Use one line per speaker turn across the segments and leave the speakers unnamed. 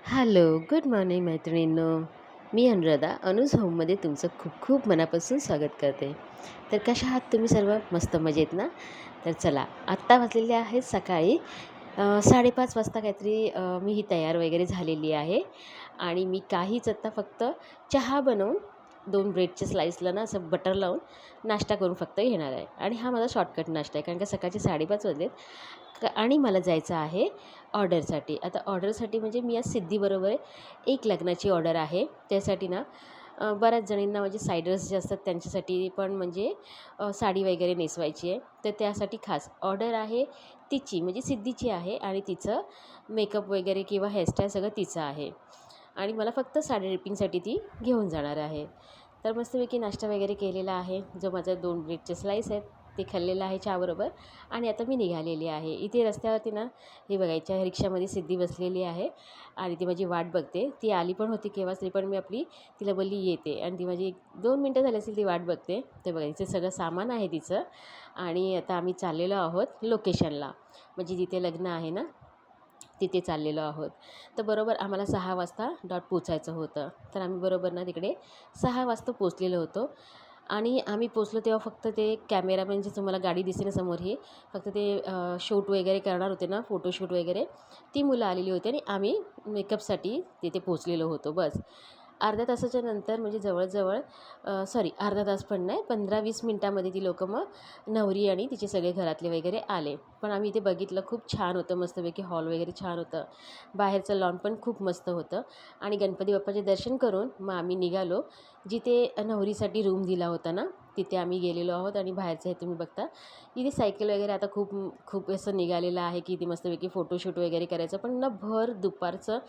Hello, good morning मैत्रिणींनो. मी अनुराधा अनुज होममध्ये तुमचं खूप खूप मनापासून स्वागत करते. तर कशा आहात तुम्ही सर्व? मस्त मजेत ना? तर चला, आत्ता वाजलेले आहेत सकाळी 5:30 वाजता काहीतरी मी ही तयार वगैरे झालेली आहे आणि मी काहीच आत्ता फक्त चहा बनवून 2 ब्रेडच्या स्लाईसला ना असं बटर लावून नाश्ता करून फक्त घेणार आहे आणि हा माझा शॉर्टकट नाश्ता आहे कारण का सकाळचे 5:30 वाजलेत आणि मला जायचं आहे ऑर्डरसाठी. आता ऑर्डरसाठी म्हणजे मी आज सिद्धीबरोबर एक लग्नाची ऑर्डर आहे. त्यासाठी ना बऱ्याच जणींना म्हणजे सायडर्स जे असतात त्यांच्यासाठी पण म्हणजे साडी वगैरे नेसवायची आहे. तर त्यासाठी खास ऑर्डर आहे तिची म्हणजे सिद्धीची आहे आणि तिचं मेकअप वगैरे किंवा हेअरस्टाईल सगळं तिचं आहे आणि मला फक्त साडी ड्रिपिंगसाठी ती घेऊन जाणार आहे. तर मस्तपैकी नाश्ता वगैरे केलेला आहे. जो माझा 2 ब्रेडचे स्लाईस आहेत ते खाल्लेलं आहे चहाबरोबर आणि आता मी निघालेली आहे. इथे रस्त्यावरती ना हे बघायच्या रिक्षामध्ये सिद्धी बसलेली आहे आणि ती माझी वाट बघते. ती आली पण होती केव्हाच, तरी पण मी तिला बोलली येते आणि ती माझी 1-2 मिनटं झाली असेल ती वाट बघते. ते बघा तिचं सगळं सामान आहे तिचं आणि आता आम्ही चाललेलो आहोत लोकेशनला, म्हणजे जिथे लग्न आहे ना तिथे चाललेलो आहोत. तर बरोबर आम्हाला 6 वाजता डॉट पोचायचं होतं. तर आम्ही बरोबर ना तिकडे 6 वाजता पोचलेलो होतो आणि आम्ही पोचलो तेव्हा फक्त ते कॅमेरामॅन जे तुम्हाला गाडी दिसते ना समोर, हे फक्त ते शूट वगैरे करणार होते ना, फोटोशूट वगैरे, ती मुलं आलेली होती आणि आम्ही मेकअपसाठी तिथे पोचलेलो होतो बस. अर्ध्या तासाच्या नंतर म्हणजे जवळजवळ सॉरी अर्धा तास पण नाही, 15-20 मिनटामध्ये ती लोकं मग नवरी आणि तिचे सगळे घरातले वगैरे आले. पण आम्ही इथे बघितलं खूप छान होतं, मस्तपैकी हॉल वगैरे छान होतं. बाहेरचं लॉन पण खूप मस्त होतं आणि गणपती बाप्पाचे दर्शन करून मग आम्ही निघालो. जिथे नवरीसाठी रूम दिला होता ना, तिथे आम्ही गेलेलो आहोत आणि बाहेरचं हे तुम्ही बघता. इथे सायकल वगैरे आता खूप खूप असं निघालेलं आहे की इथे मस्तपैकी फोटोशूट वगैरे करायचं. पण ना भर दुपारचं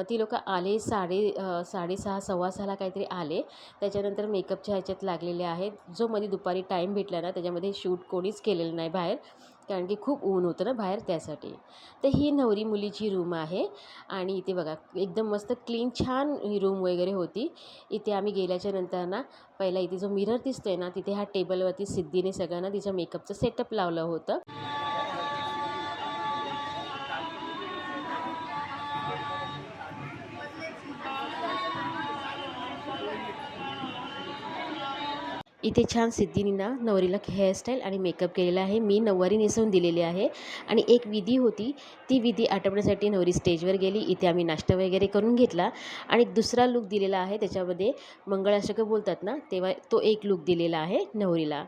ती लोकं आले 6:30 6:15 काहीतरी आले. त्याच्यानंतर मेकअपच्या ह्याच्यात लागलेले आहेत. जो मध्ये दुपारी टाईम भेटला ना त्याच्यामध्ये शूट कोणीच केलेलं नाही बाहेर, कारण की खूप ऊन होतं ना बाहेर त्यासाठी. तर ही नवरी मुलीची रूम आहे आणि इथे बघा एकदम मस्त क्लीन छान ही रूम वगैरे होती. इथे आम्ही गेल्याच्या नंतर ना पहिला इथे जो मिरर दिसतोय ना तिथे ह्या टेबलवरती सिद्धीने सगळ्यांना तिच्या मेकअपचं सेटअप लावलं होतं. इथे छान सिद्धीने ना नवरीला हेअरस्टाईल आणि मेकअप केलेला आहे. मी नऊवारी नेसवून दिलेली आहे आणि एक विधी होती, ती विधी आटोपण्यासाठी नवरी स्टेजवर गेली. इथे आम्ही नाश्ता वगैरे करून घेतला आणि दुसरा लूक दिलेला आहे त्याच्यामध्ये मंगळाष्टकं बोलतात ना, तेव्हा तो एक लूक दिलेला आहे नवरीला.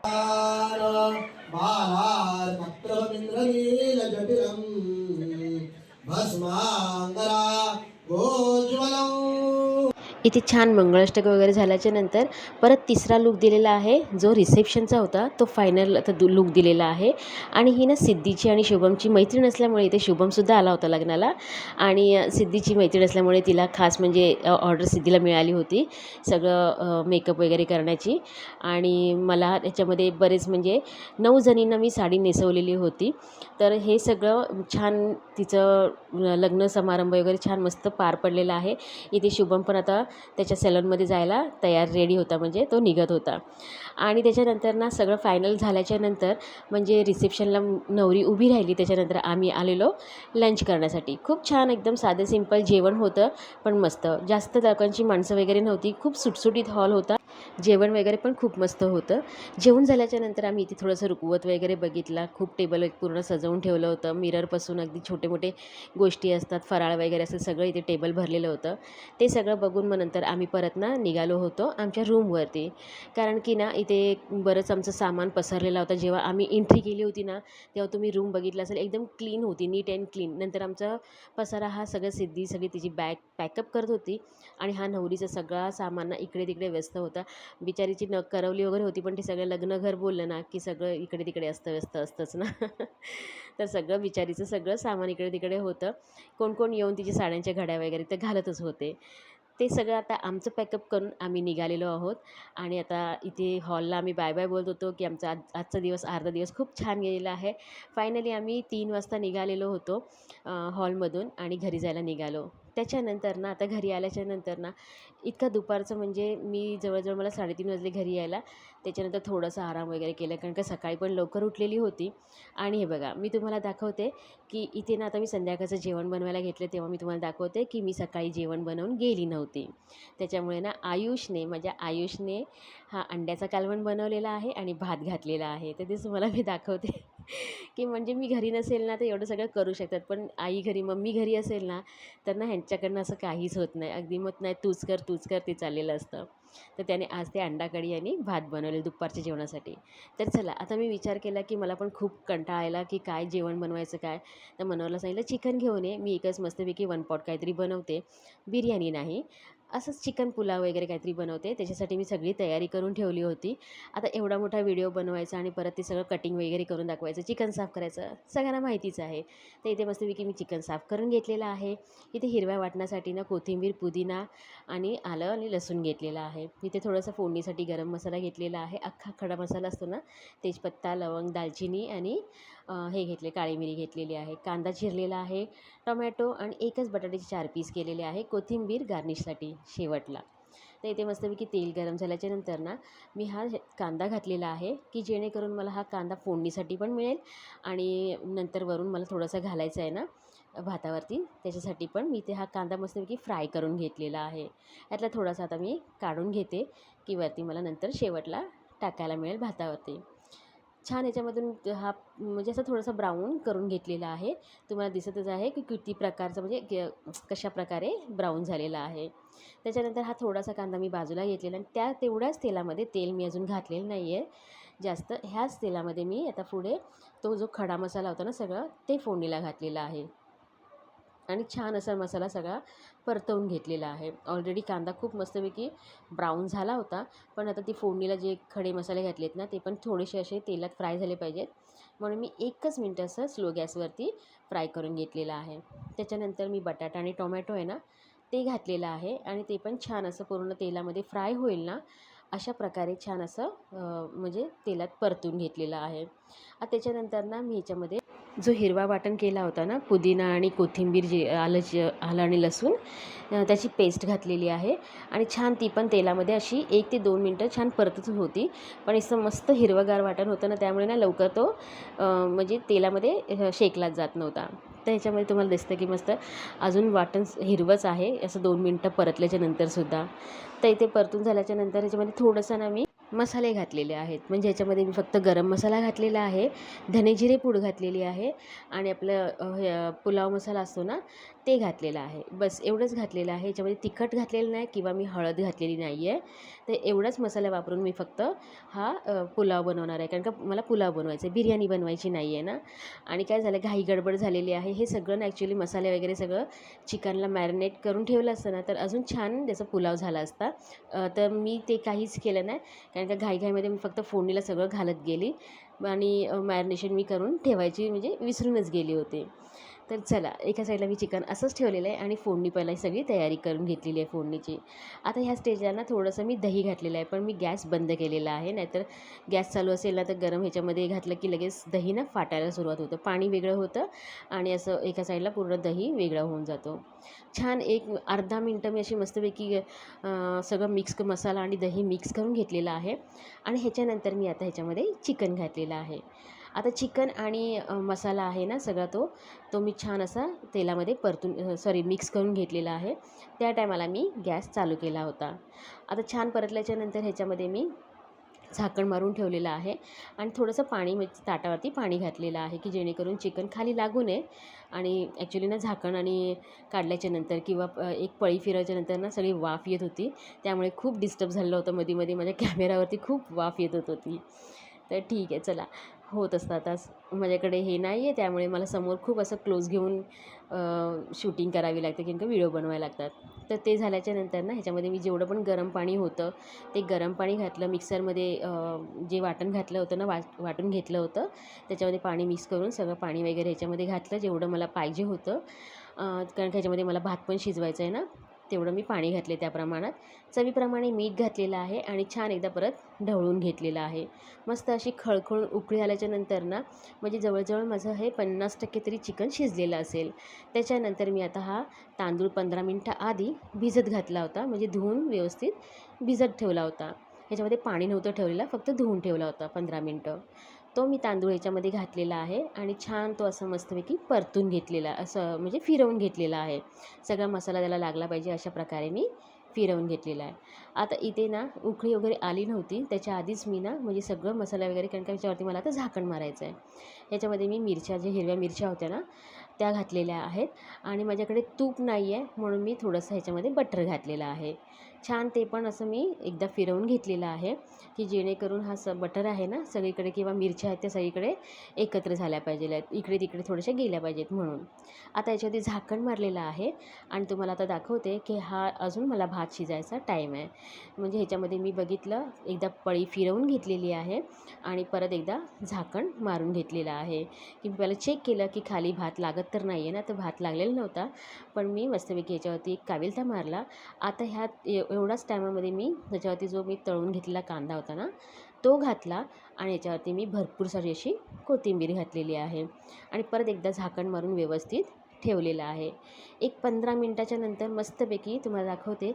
इथे छान मंगळाष्टक वगैरे झाल्याच्या नंतर परत तिसरा लूक दिलेला आहे जो रिसेप्शनचा होता, तो फायनल आता लूक दिलेला आहे. आणि ही ना सिद्धीची आणि शुभमची मैत्रीण असल्यामुळे इथे शुभमसुद्धा आला होता लग्नाला आणि सिद्धीची मैत्रीण असल्यामुळे तिला खास म्हणजे ऑर्डर सिद्धीला मिळाली होती सगळं मेकअप वगैरे करण्याची. आणि मला त्याच्यामध्ये बरेच म्हणजे 9 जणींना मी साडी नेसवलेली होती. तर हे सगळं छान तिचं लग्न समारंभ वगैरे छान मस्त पार पडलेला आहे. इथे शुभम पण आता त्याच्या सॅलूनमध्ये जायला तयार रेडी होता, म्हणजे तो निघत होता. आणि त्याच्यानंतर ना सगळं फायनल झाल्याच्यानंतर म्हणजे रिसेप्शनला नवरी उभी राहिली. त्याच्यानंतर आम्ही आलेलो लंच करण्यासाठी. खूप छान एकदम साधं सिंपल जेवण होतं, पण मस्त. जास्त लोकांची माणसं वगैरे नव्हती. खूप सुटसुटीत हॉल होता. जेवण वगैरे पण खूप मस्त होतं. जेवण झाल्याच्यानंतर आम्ही इथे थोडंसं रुकवत वगैरे बघितला. खूप टेबल पूर्ण सजवून ठेवलं होतं. मिररपासून अगदी छोटे मोठे गोष्टी असतात, फराळ वगैरे असं सगळं इथे टेबल भरलेलं होतं. ते सगळं बघून मग नंतर आम्ही परत ना निघालो होतो आमच्या रूमवरती. कारण की ना इथे बरंच आमचं सामान पसरलेलं होतं. जेव्हा आम्ही एंट्री केली होती ना तेव्हा तुम्ही रूम बघितला असेल, एकदम क्लीन होती, नीट अँड क्लीन. नंतर आमचा पसारा हा सगळं सिद्धी सगळी तिची बॅग पॅकअप करत होती आणि हा नवरीचा सगळा सामान ना इकडे तिकडे व्यस्त होता. बिचारीची नग करवली वगैरे होती, पण ते सगळं लग्नघर बोललं ना की सगळं इकडे तिकडे अस्तव्यस्त असतंच ना. तर सगळं बिचारीचं सगळं सामान इकडे तिकडे होतं. कोण कोण येऊन तिची साड्यांच्या घड्या वगैरे ते घालतच होते. ते सगळं आता आमचं पॅकअप करून आम्ही निघालेलो आहोत आणि आता इथे हॉलला आम्ही बाय बाय बोलत होतो की आमचा आजचा दिवस अर्धा दिवस खूप छान गेलेला आहे. फायनली आम्ही 3 वाजता निघालेलो होतो हॉलमधून आणि घरी जायला निघालो. त्याच्यानंतर ना आता घरी आल्याच्यानंतर ना इतका दुपारचं म्हणजे मी जवळजवळ मला 3:30 वाजले घरी यायला. त्याच्यानंतर थोडासा आराम वगैरे केला कारण का सकाळी पण लवकर उठलेली होती. आणि हे बघा मी तुम्हाला दाखवते की इथे ना आता मी संध्याकाळचं जेवण बनवायला घेतलं तेव्हा मी तुम्हाला दाखवते की मी सकाळी जेवण बनवून गेली नव्हती. त्याच्यामुळे ना माझ्या आयुषने हा अंड्याचा कालवण बनवलेला आहे आणि भात घातलेला आहे. तर तेच तुम्हाला मी दाखवते की म्हणजे मी घरी नसेल ना तर एवढं सगळं करू शकतात. पण आई घरी मम्मी घरी असेल ना तर ना ह्यांच्याकडनं असं काहीच होत नाही. अगदी मग नाही तूच कर ते चाललेलं असतं. तर त्याने आज ते अंडा कढी आणि भात बनवले दुपारच्या जेवणासाठी. तर चला आता मी विचार केला की मला पण खूप कंटाळा आला की काय जेवण बनवायचं काय. तर मनोहरला सांगितलं चिकन घेऊन ये. मी एकच मस्तपैकी वन पॉट काहीतरी बनवते. बिर्याणी नाही. असंच चिकन पुलाव वगैरे काहीतरी बनवते. त्याच्यासाठी मी सगळी तयारी करून ठेवली होती. आता एवढा मोठा व्हिडिओ बनवायचा आणि परत ते सगळं कटिंग वगैरे करून दाखवायचं, चिकन साफ करायचं, सगळ्यांना माहितीच आहे. तर इथे मस्तपैकी मी चिकन साफ करून घेतलेलं आहे. इथे हिरव्या वाटणासाठी ना कोथिंबीर, पुदिना आणि आलं आणि लसूण घेतलेलं आहे. इथे थोडंसं फोडणीसाठी गरम मसाला घेतलेला आहे. अख्खा खडा मसाला असतो ना, तेजपत्ता, लवंग, दालचिनी आणि हे घेतले काळी मिरी घेतलेली आहे. कांदा चिरलेला आहे, टोमॅटो आणि एकच बटाट्याचे 4 पीस केलेले आहे, कोथिंबीर गार्निशसाठी शेवटला. तर इथे मस्तपैकी तेल गरम झाल्याच्यानंतर ना मी हा कांदा घातलेला आहे की जेणेकरून मला हा कांदा फोडणीसाठी पण मिळेल आणि नंतर वरून मला थोडासा घालायचा आहे ना भातावरती त्याच्यासाठी पण मी इथे हा कांदा मस्तपैकी फ्राय करून घेतलेला आहे. यातला थोडासा आता मी काढून घेते की वरती मला नंतर शेवटला टाकायला मिळेल भातावरती. छान याच्यामधून हा म्हणजे असं थोडंसं ब्राऊन करून घेतलेला आहे. तुम्हाला दिसतच आहे की किती प्रकारचं म्हणजे कशाप्रकारे ब्राऊन झालेला आहे. त्याच्यानंतर हा थोडासा कांदा मी बाजूला घेतलेला आणि त्या तेवढ्याच तेलामध्ये तेल मी अजून घातलेलं नाही आहे जास्त. ह्याच तेलामध्ये मी आता पुढे तो जो खडा मसाला होता ना सगळं ते फोडणीला घातलेला आहे आणि छान असा मसाला सगळा परतवून घेतलेला आहे. ऑलरेडी कांदा खूप मस्तपैकी ब्राऊन झाला होता, पण आता ती फोडणीला जे खडे मसाले घातलेत ना ते पण थोडेसे असे तेलात फ्राय झाले पाहिजेत. म्हणून मी 1च मिनिट असं स्लो गॅसवरती फ्राय करून घेतलेलं आहे. त्याच्यानंतर मी बटाटा आणि टोमॅटो आहे ना ते घातलेलं आहे आणि ते पण छान असं पूर्ण तेलामध्ये फ्राय होईल ना अशा प्रकारे छान असं म्हणजे तेलात परतून घेतलेलं आहे. त्याच्यानंतर ना मी ह्याच्यामध्ये जो हिरवा वाटण केला होता ना पुदिना आणि कोथिंबीर जे आलं आणि लसूण त्याची पेस्ट घातलेली आहे आणि छान ती पण तेलामध्ये अशी 1 ते 2 मिनटं छान परतत होती. पण असं मस्त हिरवंगार वाटण होतं ना त्यामुळे ना लवकर तो म्हणजे तेलामध्ये शेकलाच जात नव्हता. तर ह्याच्यामध्ये तुम्हाला दिसतं की मस्त अजून वाटण हिरवंच आहे असं 2 मिनटं परतल्याच्या नंतरसुद्धा. तर इथे परतून झाल्याच्या नंतर ह्याच्यामध्ये थोडंसं ना मी मसाले घातलेले आहेत. म्हणजे ह्याच्यामध्ये मी फक्त गरम मसाला घातलेला आहे, धने जिरे पूड घातलेली आहे आणि आपलं पुलाव मसाला असतो ना ते घातलेलं आहे. बस एवढंच घातलेलं आहे. ह्याच्यामध्ये तिखट घातलेलं नाही किंवा मी हळद घातलेली नाही आहे. तर एवढाच मसाला वापरून मी फक्त हा पुलाव बनवणार आहे. कारण का मला पुलाव बनवायचा आहे, बिर्याणी बनवायची नाही आहे ना. आणि काय झालं घाई गडबड झालेली आहे. हे सगळं ना ॲक्च्युली मसाले वगैरे सगळं चिकनला मॅरिनेट करून ठेवलं असतं ना तर अजून छान त्याचा पुलाव झाला असता. तर मी ते काहीच केलं नाही कारण का घाईघाईमध्ये मी फक्त फोडणीला सगळं घालत गेली आणि मॅरिनेशन मी करून ठेवायची म्हणजे विसरूनच गेले होते. तर चला एका साईडला मी चिकन असंच ठेवलेलं आहे आणि फोडणी पहिला सगळी तयारी करून घेतलेली आहे फोडणीची. आता ह्या स्टेजला ना थोडंसं मी दही घातलेलं आहे पण मी गॅस बंद केलेला आहे. नाहीतर गॅस चालू असेल ना तर गरम ह्याच्यामध्ये घातलं की लगेच दही ना फाटायला सुरुवात होतं. पाणी वेगळं होतं आणि असं एका साईडला पूर्ण दही वेगळा होऊन जातो. छान एक अर्धा मिनटं मी अशी मस्तपैकी सगळं मिक्स मसाला आणि दही मिक्स करून घेतलेलं आहे आणि ह्याच्यानंतर मी आता ह्याच्यामध्ये चिकन घातलेलं आहे. आता चिकन आणि मसाला आहे ना सगळा तो मी छान असा तेलामध्ये परतून मिक्स करून घेतलेला आहे. त्या टायमाला मी गॅस चालू केला होता. आता छान परतल्याच्यानंतर ह्याच्यामध्ये मी झाकण मारून ठेवलेलं आहे आणि थोडंसं पाणी म्हणजे ताटावरती पाणी घातलेलं आहे की जेणेकरून चिकन खाली लागू नये. आणि ॲक्च्युली ना झाकण आणि काढल्याच्यानंतर किंवा एक पळी फिरवायच्यानंतर ना सगळी वाफ येत होती. त्यामुळे खूप डिस्टर्ब झालं होतं मध्ये माझ्या कॅमेरावरती खूप वाफ येत होती. तर ठीक आहे चला होत असतं. आता माझ्याकडे हे नाही आहे त्यामुळे मला समोर खूप असं क्लोज घेऊन शूटिंग करावी लागते कारण का व्हिडिओ बनवायला लागतात. तर ते झाल्याच्यानंतर ना ह्याच्यामध्ये मी जेवढं पण गरम पाणी होतं ते गरम पाणी घातलं मिक्सरमध्ये जे वाटण घातलं होतं ना वाटून घेतलं होतं त्याच्यामध्ये पाणी मिक्स करून सगळं पाणी वगैरे ह्याच्यामध्ये घातलं जेवढं मला पाहिजे होतं. कारण का ह्याच्यामध्ये मला भात पण शिजवायचा आहे ना तेवढं मी पाणी घातले त्या प्रमाणात. चवीप्रमाणे मीठ घातलेलं आहे आणि छान एकदा परत ढवळून घेतलेलं आहे. मस्त अशी खळखळून उकळी आल्याच्या नंतर ना, म्हणजे जवळजवळ माझं हे 50% तरी चिकन शिजलेलं असेल. त्याच्यानंतर मी आता हा तांदूळ 15 मिनटं आधी भिजत घातला होता, म्हणजे धुवून व्यवस्थित भिजत ठेवला होता. ह्याच्यामध्ये पाणी नव्हतं ठेवलेलं, फक्त धुवून ठेवला होता 15 मिनटं. तो मी तांदूळ ह्याच्यामध्ये घातलेला आहे आणि छान तो असं मस्तपैकी परतून घेतलेला, असं म्हणजे फिरवून घेतलेला आहे. सगळा मसाला त्याला लागला पाहिजे अशा प्रकारे मी फिरवून घेतलेला आहे. आता इथे ना उकळी वगैरे आली नव्हती, त्याच्या आधीच मी ना म्हणजे सगळं मसाला वगैरे, कारण का याच्यावरती मला आता झाकण मारायचं आहे. ह्याच्यामध्ये मी मिरच्या, जे हिरव्या मिरच्या होत्या ना त्या घातलेल्या आहेत आणि माझ्याकडे तूप नाही आहे म्हणून मी थोडंसं ह्याच्यामध्ये बटर घातलेलं आहे. छान ते पण असं मी एकदा फिरवून घेतलेलं आहे, की जेणेकरून हा बटर आहे ना सगळीकडे, किंवा मिरच्या आहेत त्या सगळीकडे एकत्र झाल्या पाहिजे, इकडे तिकडे थोड्याशा गेल्या पाहिजेत म्हणून. आता याच्यावरती झाकण मारलेलं आहे आणि तुम्हाला आता दाखवते की हा अजून मला भात शिजायचा टाईम आहे. म्हणजे ह्याच्यामध्ये मी बघितलं, एकदा पळी फिरवून घेतलेली आहे आणि परत एकदा झाकण मारून घेतलेलं आहे, की मी पहिलं चेक केलं की खाली भात लागत तर नाही आहे ना, तर भात लागलेला नव्हता. पण मी मस्तपैकी याच्यावरती एक काविलता मारला. आता ह्यात एवढाच टायमामध्ये मी त्याच्यावरती जो मी तळून घेतलेला कांदा होता ना तो घातला आणि याच्यावरती मी भरपूर सारी अशी कोथिंबीर घातलेली आहे आणि परत एकदा झाकण मारून व्यवस्थित ठेवलेलं आहे. एक 15 मिनटाच्या नंतर मस्तपैकी तुम्हाला दाखवते,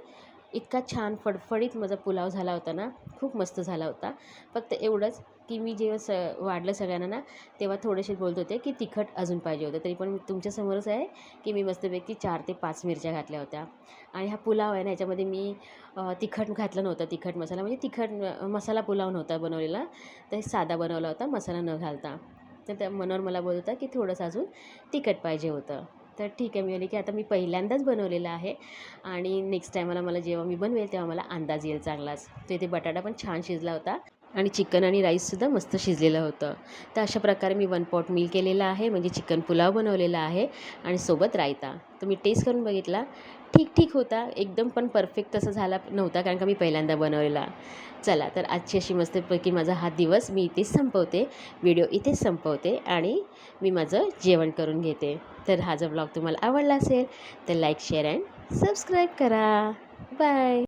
इतका छान फडफडीत माझा पुलाव झाला होता ना, खूप मस्त झाला होता. फक्त एवढंच की मी जेव्हा वाढलं सगळ्यांना ना, तेव्हा थोडेसे बोलत होते की तिखट अजून पाहिजे होतं. तरी पण मी तुमच्यासमोरच आहे की मी मस्तपैकी 4 ते 5 मिरच्या घातल्या होत्या. आणि हा पुलाव आहे ना, ह्याच्यामध्ये मी तिखट घातलं नव्हतं. तिखट मसाला म्हणजे तिखट मसाला पुलाव नव्हता बनवलेला, तर साधा बनवला होता मसाला न घालता. तर त्या मनोहर मला बोलत होता की थोडंसं अजून तिखट पाहिजे होतं. तर ठीक आहे, मी बोलले की आता मी पहिल्यांदाच बनवलेलं आहे आणि नेक्स्ट टायमाला मला जेव्हा मी बनवेल तेव्हा मला अंदाज येईल चांगलाच. तर इथे बटाटा पण छान शिजला होता आणि चिकन आणि राईससुद्धा मस्त शिजलेलं होतं. तर अशा प्रकारे मी 1 पॉट मील केलेला आहे, म्हणजे चिकन पुलाव बनवलेला आहे आणि सोबत रायता. तर मी टेस्ट करून बघितला, ठीक होता एकदम, पण परफेक्ट तसा झाला नव्हता कारण का मी पहिल्यांदा बनवलेला. चला, तर आजची अशी मस्तपैकी माझा हा दिवस मी इथेच संपवते, व्हिडिओ इथेच संपवते आणि मी माझं जेवण करून घेते. तर हा जर ब्लॉग तुम्हाला आवडला असेल तर लाईक, शेअर अँड सबस्क्राईब करा. बाय.